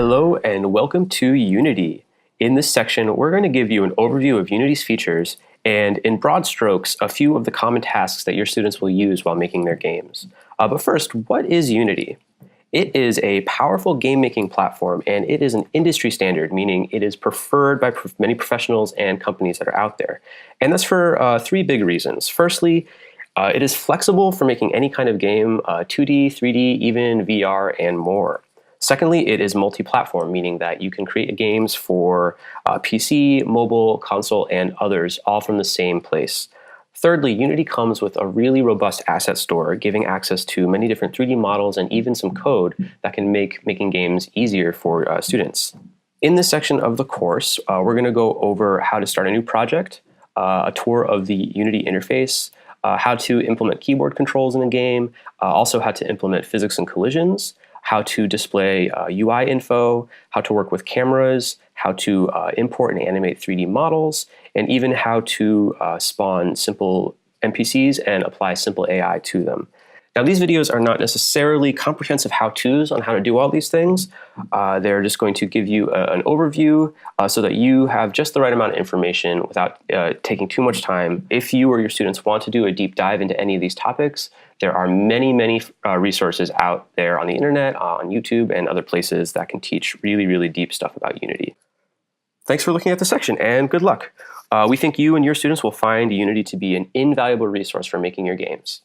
Hello and welcome to Unity. In this section, we're going to give you an overview of Unity's features and, in broad strokes, a few of the common tasks that your students will use while making their games. But first, what is Unity? It is a powerful game-making platform, and it is an industry standard, meaning it is preferred by many professionals and companies that are out there. And that's for three big reasons. Firstly, it is flexible for making any kind of game, 2D, 3D, even VR, and more. Secondly, it is multi-platform, meaning that you can create games for PC, mobile, console, and others, all from the same place. Thirdly, Unity comes with a really robust asset store, giving access to many different 3D models and even some code that can make making games easier for students. In this section of the course, we're going to go over how to start a new project, a tour of the Unity interface, how to implement keyboard controls in a game, also how to implement physics and collisions, how to display UI info, how to work with cameras, how to import and animate 3D models, and even how to spawn simple NPCs and apply simple AI to them. Now, these videos are not necessarily comprehensive how-tos on how to do all these things. They're just going to give you an overview so that you have just the right amount of information without taking too much time. If you or your students want to do a deep dive into any of these topics, there are many resources out there on the internet, on YouTube, and other places that can teach really deep stuff about Unity. Thanks for looking at the section, and good luck. We think you and your students will find Unity to be an invaluable resource for making your games.